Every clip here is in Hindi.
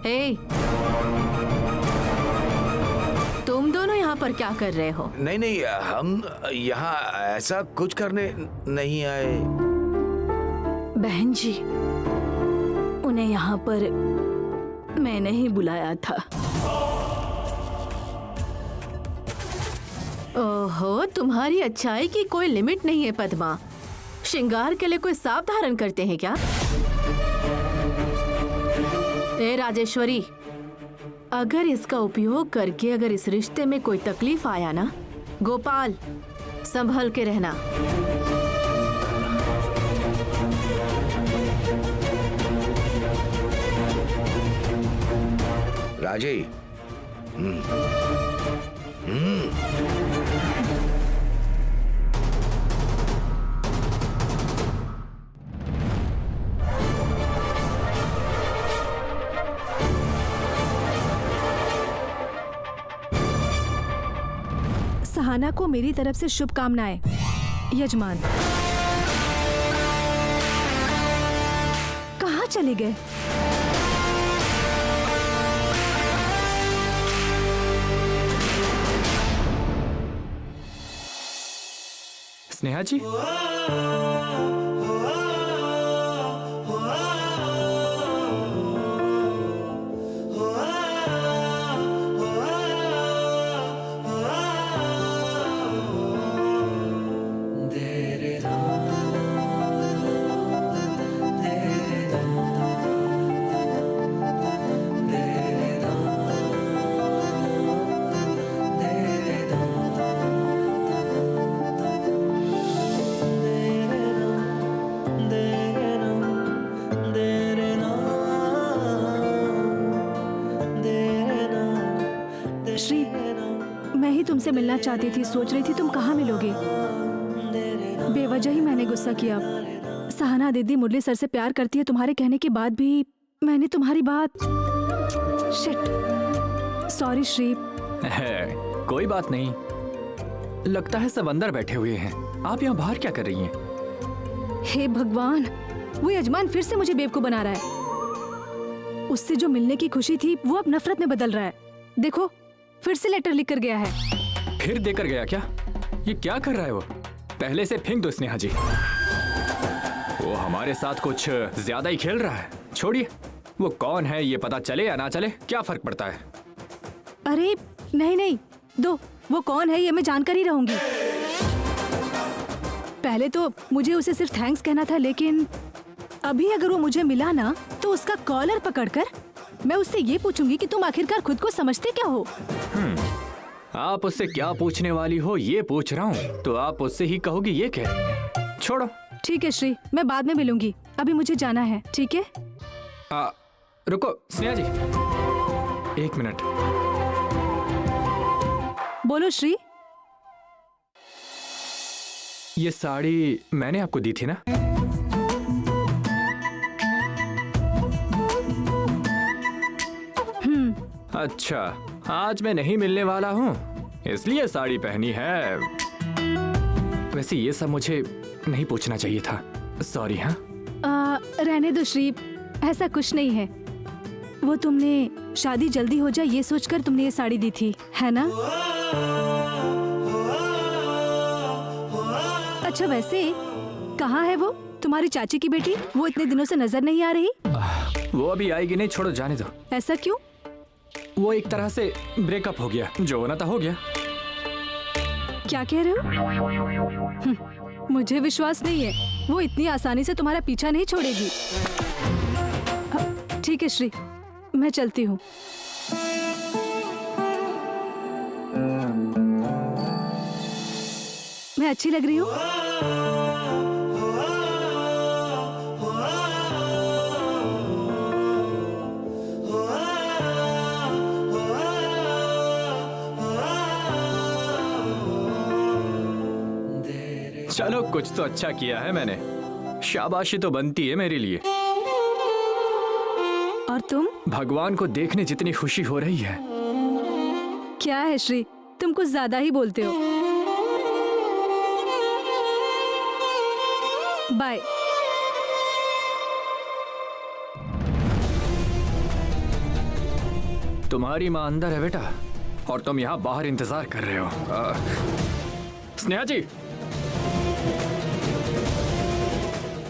ए, तुम दोनों यहाँ पर क्या कर रहे हो? नहीं नहीं, हम यहाँ ऐसा कुछ करने नहीं आए। बहन जी, उन्हें यहाँ पर मैंने ही बुलाया था। ओहो, तुम्हारी अच्छाई की कोई लिमिट नहीं है पद्मा। श्रृंगार के लिए कोई सांप धारण करते हैं क्या? ए राजेश्वरी, अगर इसका उपयोग करके अगर इस रिश्ते में कोई तकलीफ आया ना, गोपाल संभल के रहना। राजे, सहाना को मेरी तरफ से शुभकामनाएं। यजमान कहाँ चले गए? स्नेहा जी, श्री, मैं ही तुमसे मिलना चाहती थी। सोच रही थी तुम कहाँ मिलोगे। बेवजह ही मैंने गुस्सा किया। सहाना दीदी मुरली सर से प्यार करती है, तुम्हारे कहने के बाद भी मैंने तुम्हारी बात। Shit, sorry Shri. कोई बात नहीं। लगता है सब अंदर बैठे हुए हैं। आप यहाँ बाहर क्या कर रही हैं? हे भगवान, वो यजमान फिर से मुझे बेवकूफ बना रहा है। उससे जो मिलने की खुशी थी वो अब नफरत में बदल रहा है। देखो, फिर से लेटर लिख कर गया है। फिर देकर गया क्या? ये क्या कर रहा है वो? पहले से फेंक दो स्नेहा जी। वो हमारे साथ कुछ ज्यादा ही खेल रहा है। छोड़िए, वो कौन है ये पता चले या ना चले, क्या फर्क पड़ता है? अरे नहीं नहीं, दो, वो कौन है ये मैं जानकर ही रहूंगी। पहले तो मुझे उसे सिर्फ थैंक्स कहना था, लेकिन अभी अगर वो मुझे मिला ना तो उसका कॉलर पकड़कर मैं उससे ये पूछूंगी कि तुम आखिरकार खुद को समझते क्या हो। आप उससे क्या पूछने वाली हो ये पूछ रहा हूँ, तो आप उससे ही कहोगी ये कह रही है। छोड़ो। ठीक है श्री, मैं बाद में मिलूंगी, अभी मुझे जाना है। ठीक है? रुको स्नेहा जी, 1 मिनट। बोलो श्री। ये साड़ी मैंने आपको दी थी ना? अच्छा, आज मैं नहीं मिलने वाला हूँ इसलिए साड़ी पहनी है। वैसे ये सब मुझे नहीं पूछना चाहिए था, सॉरी। हाँ, रहने दो श्री, ऐसा कुछ नहीं है। वो तुमने शादी जल्दी हो जाए ये सोचकर तुमने ये साड़ी दी थी, है ना? अच्छा, वैसे कहाँ है वो तुम्हारी चाची की बेटी? वो इतने दिनों से नजर नहीं आ रही। वो अभी आएगी नहीं, छोड़ो जाने दो। ऐसा क्यों? वो एक तरह से ब्रेकअप हो गया, जो होना था हो गया। क्या कह रहे हो? मुझे विश्वास नहीं है, वो इतनी आसानी से तुम्हारा पीछा नहीं छोड़ेगी। ठीक है श्री, मैं चलती हूँ। मैं अच्छी लग रही हूँ? चलो, कुछ तो अच्छा किया है मैंने। शाबाशी तो बनती है मेरे लिए। और तुम? भगवान को देखने जितनी खुशी हो रही है। क्या है श्री, तुम कुछ ज्यादा ही बोलते हो। बाय। तुम्हारी माँ अंदर है बेटा, और तुम यहाँ बाहर इंतजार कर रहे हो। स्नेहा जी,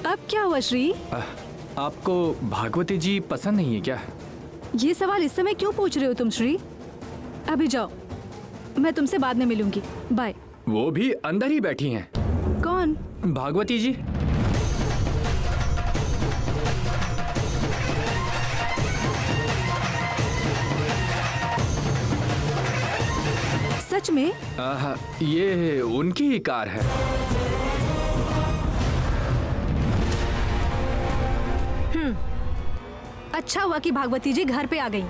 अब क्या हुआ श्री? आपको भागवती जी पसंद नहीं है क्या? ये सवाल इस समय क्यों पूछ रहे हो तुम श्री? अभी जाओ, मैं तुमसे बाद में मिलूंगी। बाय। वो भी अंदर ही बैठी हैं। कौन? भागवती जी। सच में? ये उनकी ही कार है। अच्छा हुआ कि भागवती जी घर पे आ गई।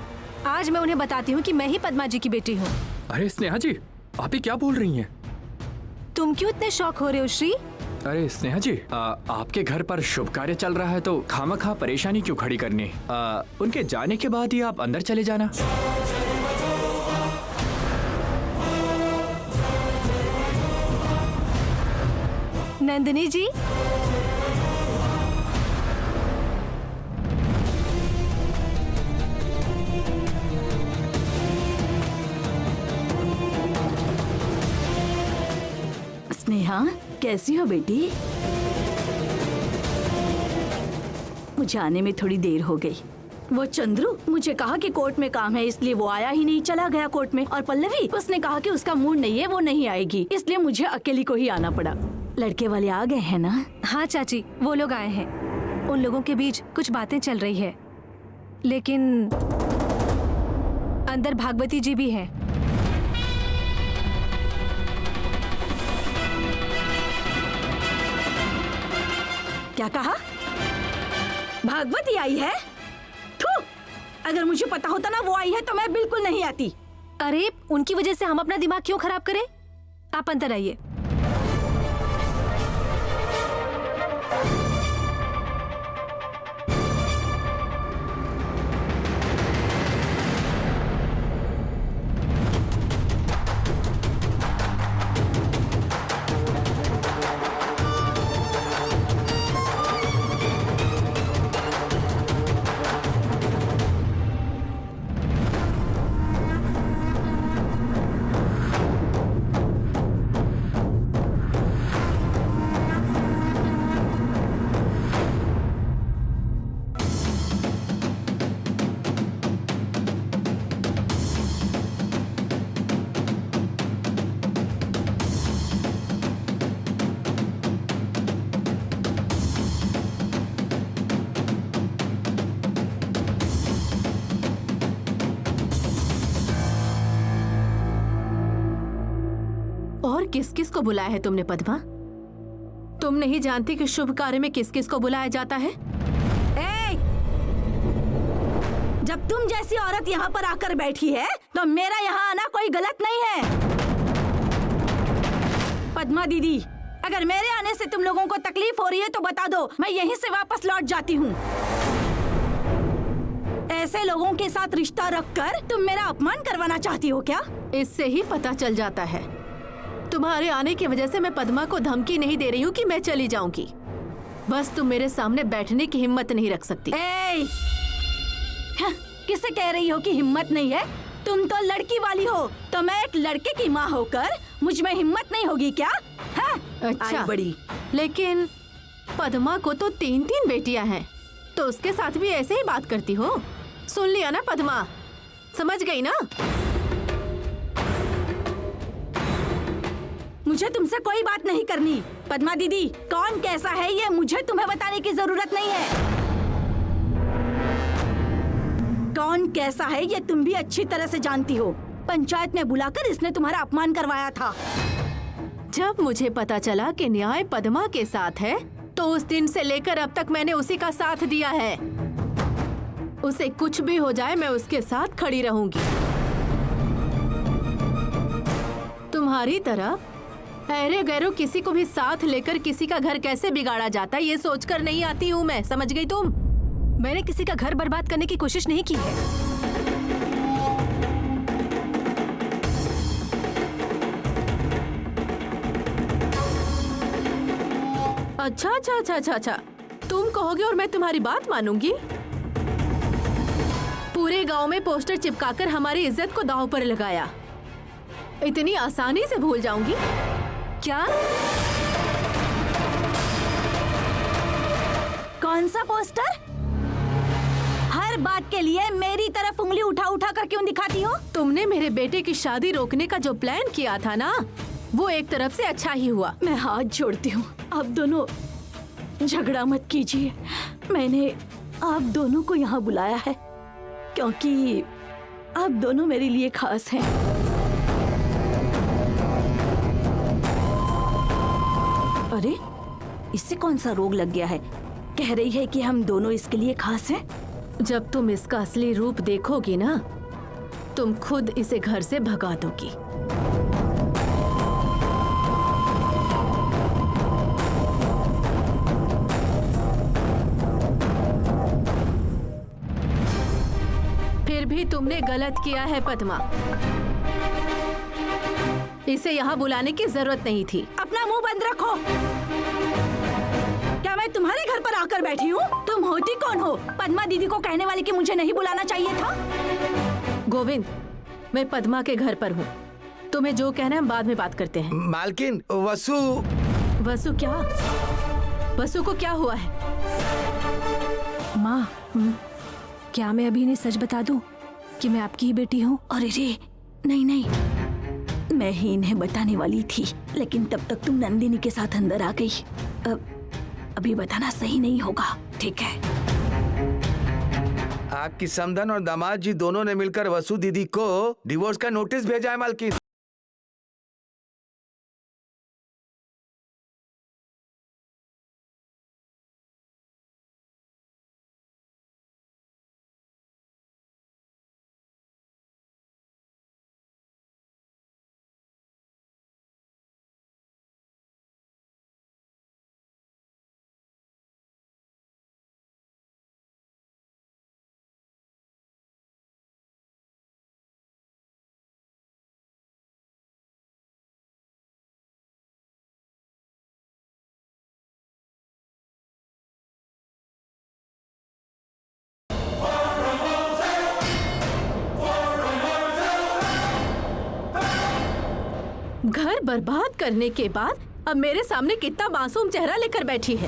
आज मैं उन्हें बताती हूँ कि मैं ही पद्मा जी की बेटी हूँ। अरे स्नेहा जी, आप ही क्या बोल रही हैं? तुम क्यों इतने शौक हो रहे हो श्री? अरे स्नेहा जी, आपके घर पर शुभ कार्य चल रहा है तो खामखा परेशानी क्यों खड़ी करनी? उनके जाने के बाद ही आप अंदर चले जाना। नंदिनी जी, स्नेहा कैसी हो बेटी? मुझे आने में थोड़ी देर हो गई। वो चंद्रू मुझे कहा कि कोर्ट में काम है, इसलिए वो आया ही नहीं, चला गया कोर्ट में। और पल्लवी उसने कहा कि उसका मूड नहीं है, वो नहीं आएगी, इसलिए मुझे अकेली को ही आना पड़ा। लड़के वाले आ गए हैं ना? हाँ चाची, वो लोग आए हैं। उन लोगों के बीच कुछ बातें चल रही है, लेकिन अंदर भागवती जी भी हैं। क्या कहा? भागवती आई है? थू! अगर मुझे पता होता ना वो आई है तो मैं बिल्कुल नहीं आती। अरे उनकी वजह से हम अपना दिमाग क्यों खराब करें? आप अंदर आइए। और किस किस को बुलाया है तुमने पद्मा? तुम नहीं जानती कि शुभ कार्य में किस किस को बुलाया जाता है? ए! जब तुम जैसी औरत यहाँ पर आकर बैठी है तो मेरा यहाँ आना कोई गलत नहीं है। पद्मा दीदी, अगर मेरे आने से तुम लोगों को तकलीफ हो रही है तो बता दो, मैं यहीं से वापस लौट जाती हूँ। ऐसे लोगों के साथ रिश्ता रखकर तुम मेरा अपमान करवाना चाहती हो क्या? इससे ही पता चल जाता है। तुम्हारे आने की वजह से मैं पद्मा को धमकी नहीं दे रही हूँ कि मैं चली जाऊंगी, बस तुम मेरे सामने बैठने की हिम्मत नहीं रख सकती। किसे कह रही हो कि हिम्मत नहीं है? तुम तो लड़की वाली हो, तो मैं एक लड़के की माँ होकर मुझ में हिम्मत नहीं होगी क्या? अच्छा बड़ी, लेकिन पद्मा को तो 3 बेटियां हैं, तो उसके साथ भी ऐसे ही बात करती हो? सुन लिया ना पद्मा, समझ गई ना? मुझे तुमसे कोई बात नहीं करनी। पद्मा दीदी, कौन कैसा है ये मुझे तुम्हें बताने की जरूरत नहीं है। कौन कैसा है ये तुम भी अच्छी तरह से जानती हो। पंचायत में बुलाकर इसने तुम्हारा अपमान करवाया था। जब मुझे पता चला कि न्याय पद्मा के साथ है, तो उस दिन से लेकर अब तक मैंने उसी का साथ दिया है। उसे कुछ भी हो जाए, मैं उसके साथ खड़ी रहूंगी। तुम्हारी तरह अरे गैरो किसी को भी साथ लेकर किसी का घर कैसे बिगाड़ा जाता है, ये सोचकर नहीं आती हूँ मैं। समझ गई तुम? मैंने किसी का घर बर्बाद करने की कोशिश नहीं की है। अच्छा अच्छा अच्छा अच्छा अच्छा, तुम कहोगे और मैं तुम्हारी बात मानूंगी? पूरे गांव में पोस्टर चिपकाकर हमारी इज्जत को दांव पर लगाया। इतनी आसानी से भूल जाऊंगी क्या? कौन सा पोस्टर? हर बात के लिए मेरी तरफ उंगली उठा उठा कर क्यों दिखाती हो? तुमने मेरे बेटे की शादी रोकने का जो प्लान किया था ना, वो एक तरफ से अच्छा ही हुआ। मैं हाथ जोड़ती हूँ, आप दोनों झगड़ा मत कीजिए। मैंने आप दोनों को यहाँ बुलाया है क्योंकि आप दोनों मेरे लिए खास हैं। अरे, इससे कौन सा रोग लग गया है? कह रही है कि हम दोनों इसके लिए खास हैं। जब तुम इसका असली रूप देखोगी ना, तुम खुद इसे घर से भगा दोगी। फिर भी तुमने गलत किया है पद्मा। इसे यहाँ बुलाने की जरूरत नहीं थी। अपना मुंह बंद रखो। क्या मैं तुम्हारे घर पर आकर बैठी हूँ? तुम होती कौन हो? पद्मा दीदी को कहने वाली कि मुझे नहीं बुलाना चाहिए था। गोविंद, मैं पद्मा के घर पर हूँ। तुम्हें जो कहना है हम बाद में बात करते हैं। मालकिन, वसु। वसु क्या? वसु को क्या हुआ है? माँ, क्या मैं अभी इन्हें सच बता दूं कि मैं आपकी ही बेटी हूँ? अरे रे, नहीं नहीं, मैं ही इन्हें बताने वाली थी, लेकिन तब तक तुम नंदिनी के साथ अंदर आ गई। अभी बताना सही नहीं होगा, ठीक है? आपकी समधन और दामाद जी दोनों ने मिलकर वसु दीदी को डिवोर्स का नोटिस भेजा है मालकिन। घर बर्बाद करने के बाद अब मेरे सामने कितना मासूम चेहरा लेकर बैठी है।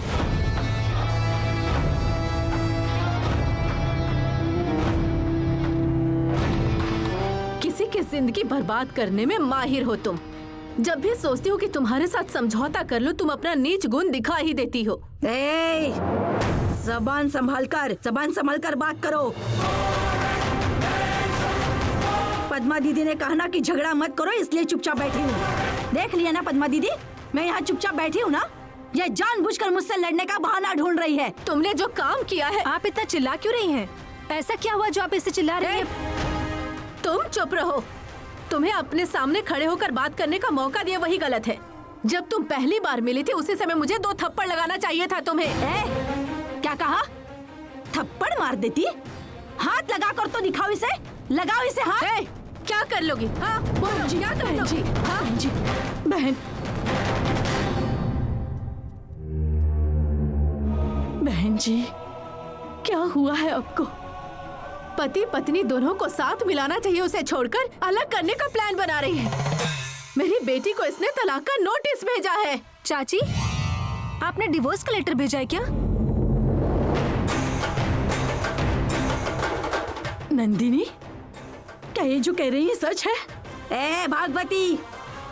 किसी की जिंदगी बर्बाद करने में माहिर हो तुम। जब भी सोचती हूँ कि तुम्हारे साथ समझौता कर लूं, तुम अपना नीच गुण दिखा ही देती हो। जबान संभाल कर बात करो। पद्मा दीदी ने कहा ना कि झगड़ा मत करो, इसलिए चुपचाप बैठी हूँ। देख लिया ना पद्मा दीदी, मैं यहाँ चुपचाप बैठी हूँ ना। ये जानबूझकर मुझसे लड़ने का बहाना ढूंढ रही है। तुमने जो काम किया है। आप इतना चिल्ला क्यों रही हैं? ऐसा क्या हुआ जो आप इससे चिल्ला रही हैं? तुम चुप रहो। तुम्हें अपने सामने खड़े होकर बात करने का मौका दिया वही गलत है। जब तुम पहली बार मिली थी उसी समय मुझे 2 थप्पड़ लगाना चाहिए था तुम्हें। क्या कहा? थप्पड़ मार देती? हाथ लगा कर तो दिखाओ इसे, लगाओ इसे हाथ। क्या कर लोगी? हाँ, क्या कर लोगी? हाँ जी, बहन, बहन जी, क्या हुआ है आपको? पति पत्नी दोनों को साथ मिलाना चाहिए, उसे छोड़कर अलग करने का प्लान बना रही है। मेरी बेटी को इसने तलाक का नोटिस भेजा है। चाची, आपने डिवोर्स का लेटर भेजा है क्या? नंदिनी, क्या ये जो कह रही है सच है? ए भागवती,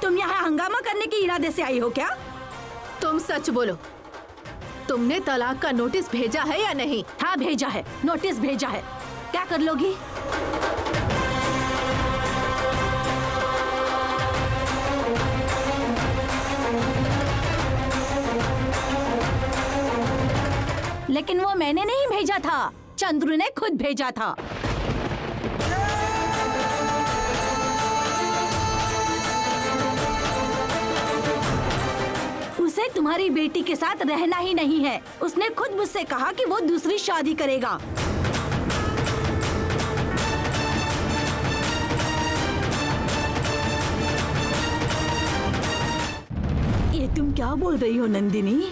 तुम यहाँ हंगामा करने के इरादे से आई हो क्या? तुम सच बोलो, तुमने तलाक का नोटिस भेजा है या नहीं? हाँ भेजा है, नोटिस भेजा है। क्या कर लोगी? लेकिन वो मैंने नहीं भेजा था, चंद्रू ने खुद भेजा था। उसे तुम्हारी बेटी के साथ रहना ही नहीं है। उसने खुद मुझसे कहा कि वो दूसरी शादी करेगा। ये तुम क्या बोल रही हो नंदिनी?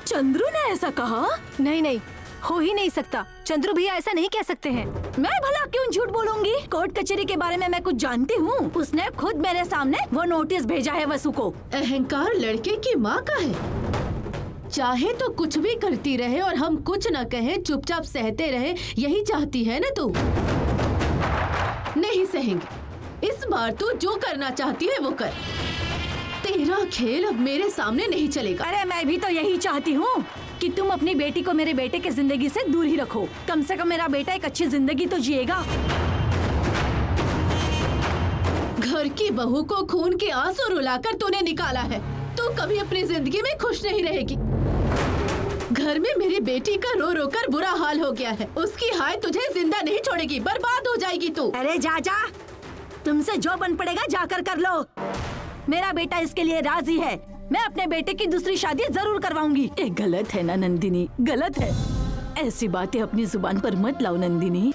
चंद्रू ने ऐसा कहा? नहीं नहीं, हो ही नहीं सकता। चंद्रू भैया ऐसा नहीं कह सकते हैं। मैं भला क्यों झूठ बोलूंगी? कोर्ट कचहरी के बारे में मैं कुछ जानती हूँ। उसने खुद मेरे सामने वो नोटिस भेजा है वसु को। अहंकार लड़के की माँ का है। चाहे तो कुछ भी करती रहे और हम कुछ न कहें, चुपचाप सहते रहे, यही चाहती है ना तू? नहीं सहेंगे। इस बार तू जो करना चाहती है वो कर। तेरा खेल अब मेरे सामने नहीं चलेगा। अरे मैं भी तो यही चाहती हूँ कि तुम अपनी बेटी को मेरे बेटे की जिंदगी से दूर ही रखो। कम से कम मेरा बेटा एक अच्छी जिंदगी तो जिएगा। घर की बहू को खून के आंसू रुलाकर तूने निकाला है। तू कभी अपनी जिंदगी में खुश नहीं रहेगी। घर में मेरी बेटी का रो रो कर बुरा हाल हो गया है। उसकी हाय तुझे जिंदा नहीं छोड़ेगी, बर्बाद हो जाएगी तू। अरे जा जा, तुमसे जो बन पड़ेगा जाकर कर लो। मेरा बेटा इसके लिए राजी है। मैं अपने बेटे की दूसरी शादी जरूर करवाऊंगी। ये गलत है ना नंदिनी, गलत है। ऐसी बातें अपनी जुबान पर मत लाओ नंदिनी।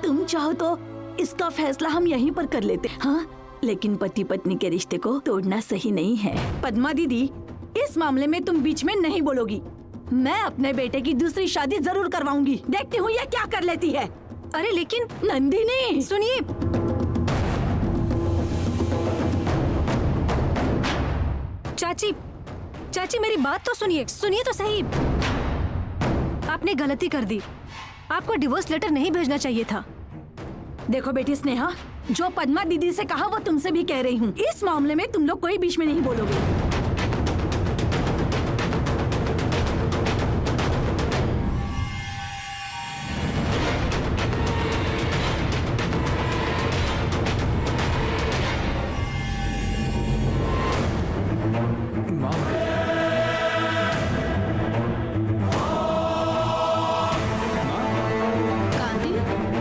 तुम चाहो तो इसका फैसला हम यहीं पर कर लेते। हाँ, लेकिन पति पत्नी के रिश्ते को तोड़ना सही नहीं है। पद्मा दीदी, इस मामले में तुम बीच में नहीं बोलोगी। मैं अपने बेटे की दूसरी शादी जरूर करवाऊंगी। देखती हूँ ये क्या कर लेती है। अरे लेकिन नंदिनी सुनिए, चाची मेरी बात तो सुनिए तो सही। आपने गलती कर दी। आपको डिवोर्स लेटर नहीं भेजना चाहिए था। देखो बेटी स्नेहा, जो पद्मा दीदी से कहा वो तुमसे भी कह रही हूँ। इस मामले में तुम लोग कोई बीच में नहीं बोलोगे। कांति,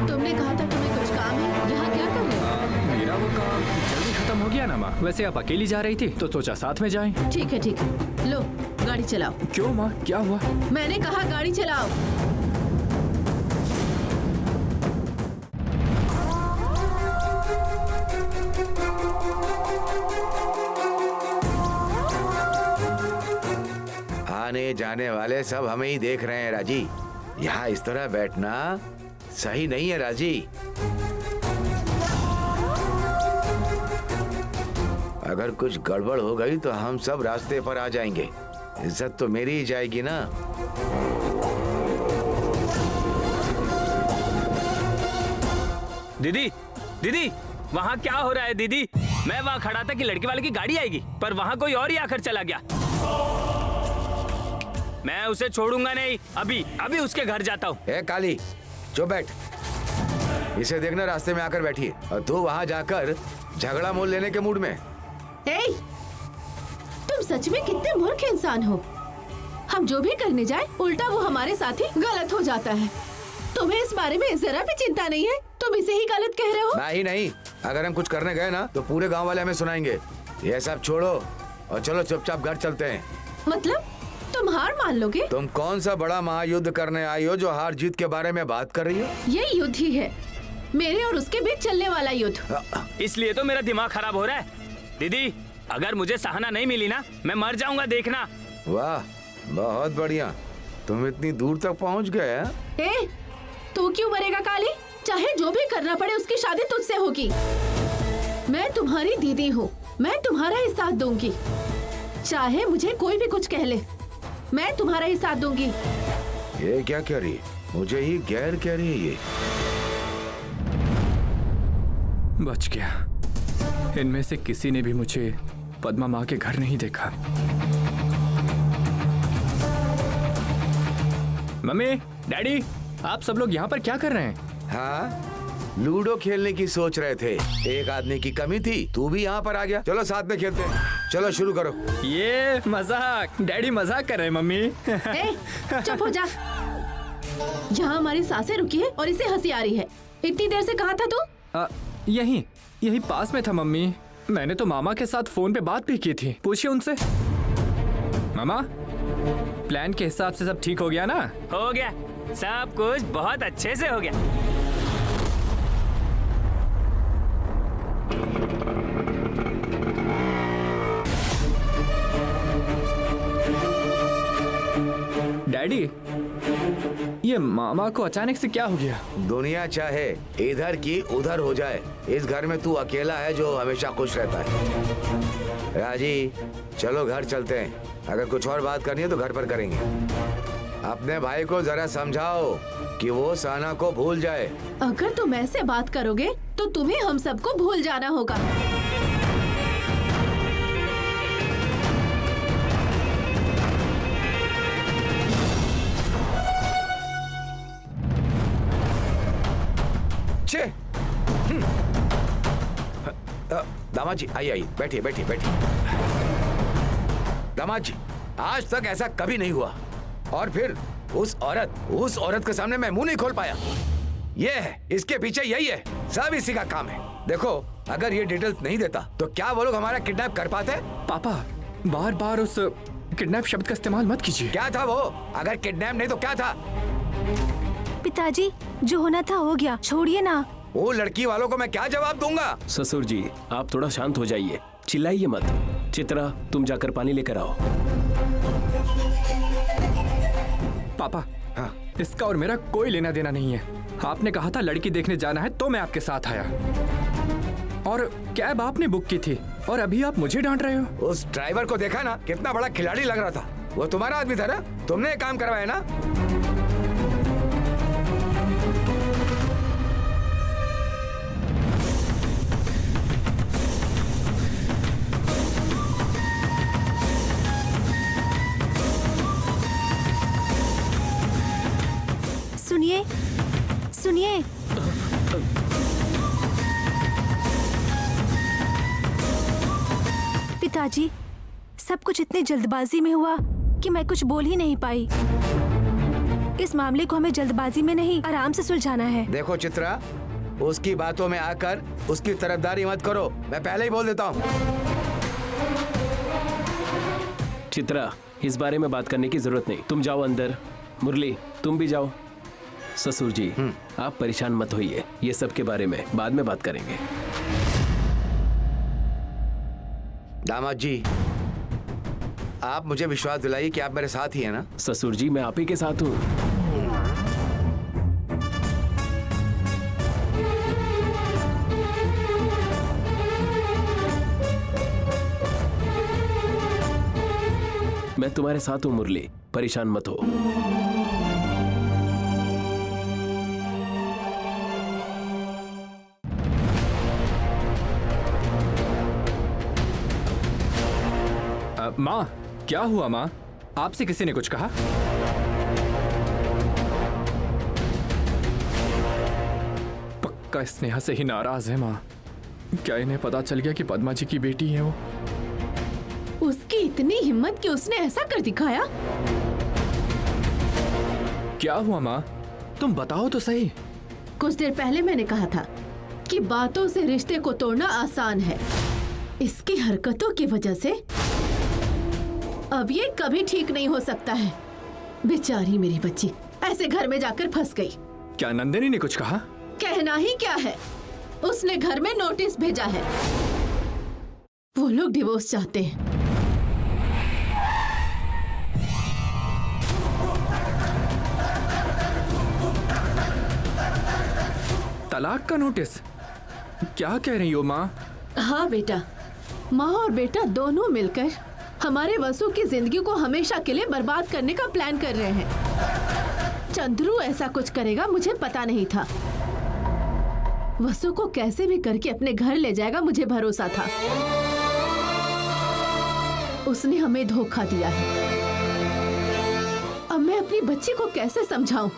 तुमने कहा था तुम्हें कुछ काम है। यहाँ क्या कर रहे हो? मेरा वो काम जल्दी खत्म हो गया ना माँ। वैसे आप अकेली जा रही थी तो सोचा साथ में जाएं। ठीक है। लो गाड़ी चलाओ। क्यों माँ, क्या हुआ? मैंने कहा गाड़ी चलाओ। आने जाने वाले सब हमें ही देख रहे हैं राजी। यहाँ इस तरह बैठना सही नहीं है राजी। अगर कुछ गड़बड़ हो गई तो हम सब रास्ते पर आ जाएंगे। इज्जत तो मेरी ही जाएगी ना। दीदी, दीदी, वहाँ क्या हो रहा है दीदी? मैं वहाँ खड़ा था कि लड़की वाले की गाड़ी आएगी, पर वहाँ कोई और ही आकर चला गया। मैं उसे छोड़ूंगा नहीं। अभी उसके घर जाता हूँ। ए काली, चुप बैठ। इसे देखना रास्ते में आकर बैठी है और तू वहाँ जाकर झगड़ा मोल लेने के मूड में। ए, तुम सच में कितने मूर्ख इंसान हो। हम जो भी करने जाए उल्टा वो हमारे साथ ही गलत हो जाता है। तुम्हें इस बारे में जरा भी चिंता नहीं है? तुम इसे ही गलत कह रहे हो। नहीं, अगर हम कुछ करने गए ना तो पूरे गांव वाले हमें सुनाएंगे। ये सब छोड़ो और चलो चुपचाप घर चलते हैं। मतलब तुम हार मान लोगे? तुम कौन सा बड़ा महायुद्ध करने आई हो जो हार जीत के बारे में बात कर रही हो? ये युद्ध ही है, मेरे और उसके बीच चलने वाला युद्ध। इसलिए तो मेरा दिमाग खराब हो रहा है। दीदी, अगर मुझे सहना नहीं मिली ना, मैं मर जाऊंगा, देखना। वाह, बहुत बढ़िया। तुम इतनी दूर तक पहुंच गए हैं? ए, तू क्यों मरेगा काली? चाहे जो भी करना पड़े उसकी शादी तुझसे होगी। मैं तुम्हारी दीदी हूँ, मैं तुम्हारा ही साथ दूंगी। चाहे मुझे कोई भी कुछ कह ले, मैं तुम्हारा ही साथ दूंगी। ये क्या कह रही है? मुझे ही गैर कह रही है ये। बच गया। इनमें से किसी ने भी मुझे पद्मा माँ के घर नहीं देखा। मम्मी, डैडी, आप सब लोग यहाँ पर क्या कर रहे हैं? हाँ, लूडो खेलने की सोच रहे थे। एक आदमी की कमी थी, तू भी यहाँ पर आ गया। चलो साथ में खेलते हैं। चलो शुरू करो। ये मजाक, डैडी मजाक कर रहे हैं मम्मी। ए, चुप हो जा। यहाँ हमारी सांसें रुकी है और इसे हंसी आ रही है। इतनी देर से कहाँ था तू? यही पास में था मम्मी। मैंने तो मामा के साथ फोन पे बात भी की थी। पूछिए उनसे। मामा, प्लान के हिसाब से सब ठीक हो गया ना? हो गया, सब कुछ बहुत अच्छे से हो गया। डैडी, ये मामा को अचानक से क्या हो गया? दुनिया चाहे इधर की उधर हो जाए, इस घर में तू अकेला है जो हमेशा खुश रहता है। राजी, चलो घर चलते हैं। अगर कुछ और बात करनी है तो घर पर करेंगे। अपने भाई को जरा समझाओ कि वो सहना को भूल जाए। अगर तुम ऐसे बात करोगे तो तुम्हें हम सबको भूल जाना होगा। दामाद जी आइए आइए, बैठिए बैठिए बैठिए। दामाद जी, आज तक ऐसा कभी नहीं हुआ, और फिर उस औरत के सामने मैं मुंह नहीं खोल पाया। ये है, इसके पीछे यही है, सब इसी का काम है। देखो, अगर ये डिटेल्स नहीं देता तो क्या वो लोग हमारा किडनैप कर पाते? पापा, बार बार उस किडनैप शब्द का इस्तेमाल मत कीजिए। क्या था वो? अगर किडनैप नहीं तो क्या था? पिताजी, जो होना था हो गया, छोड़िए ना। वो लड़की वालों को मैं क्या जवाब दूंगा? ससुर जी, आप थोड़ा शांत हो जाइए, चिल्लाइए मत। चित्रा, तुम जाकर पानी लेकर आओ। पापा, हाँ। इसका और मेरा कोई लेना देना नहीं है। आपने कहा था लड़की देखने जाना है तो मैं आपके साथ आया, और कैब आपने बुक की थी, और अभी आप मुझे डांट रहे हो। उस ड्राइवर को देखा ना, कितना बड़ा खिलाड़ी लग रहा था। वो तुम्हारा आदमी था ना, तुमने ये काम करवाया ना। सुनिए सुनिए, पिताजी, सब कुछ इतनी जल्दबाजी में हुआ कि मैं कुछ बोल ही नहीं पाई। इस मामले को हमें जल्दबाजी में नहीं, आराम से सुलझाना है। देखो चित्रा, उसकी बातों में आकर उसकी तरफदारी मत करो, मैं पहले ही बोल देता हूँ। चित्रा, इस बारे में बात करने की जरूरत नहीं, तुम जाओ अंदर। मुरली, तुम भी जाओ। ससुर जी, आप परेशान मत होइए, ये सब के बारे में बाद में बात करेंगे। दामाद जी, आप मुझे विश्वास दिलाइए कि आप मेरे साथ ही हैं ना? ससुर जी, मैं आप ही के साथ हूँ। मैं तुम्हारे साथ हूँ मुरली, परेशान मत हो। माँ, क्या हुआ माँ? आपसे किसी ने कुछ कहा? पक्का स्नेहा से ही नाराज है माँ। क्या इन्हें पता चल गया कि पद्मा जी की बेटी है वो? उसकी इतनी हिम्मत कि उसने ऐसा कर दिखाया। क्या हुआ माँ? तुम बताओ तो सही। कुछ देर पहले मैंने कहा था कि बातों से रिश्ते को तोड़ना आसान है। इसकी हरकतों की वजह से अब ये कभी ठीक नहीं हो सकता है। बेचारी मेरी बच्ची ऐसे घर में जाकर फंस गई। क्या नंदिनी ने कुछ कहा? कहना ही क्या है, उसने घर में नोटिस भेजा है। वो लोग डिवोर्स चाहते हैं। तलाक का नोटिस? क्या कह रही हो माँ? हाँ बेटा, माँ और बेटा दोनों मिलकर हमारे वसु की जिंदगी को हमेशा के लिए बर्बाद करने का प्लान कर रहे हैं। चंद्रू ऐसा कुछ करेगा मुझे पता नहीं था। वसु को कैसे भी करके अपने घर ले जाएगा मुझे भरोसा था। उसने हमें धोखा दिया है। अब मैं अपनी बच्ची को कैसे समझाऊं?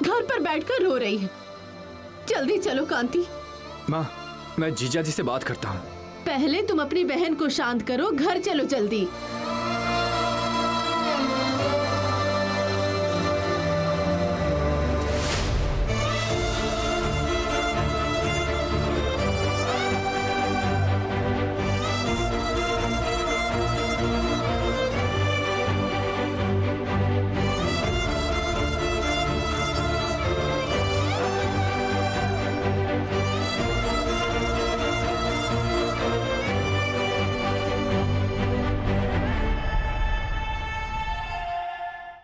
घर पर बैठकर रो रही है। जल्दी चलो कांति। माँ, मैं जीजा जी से बात करता हूँ। पहले तुम अपनी बहन को शांत करो, घर चलो जल्दी।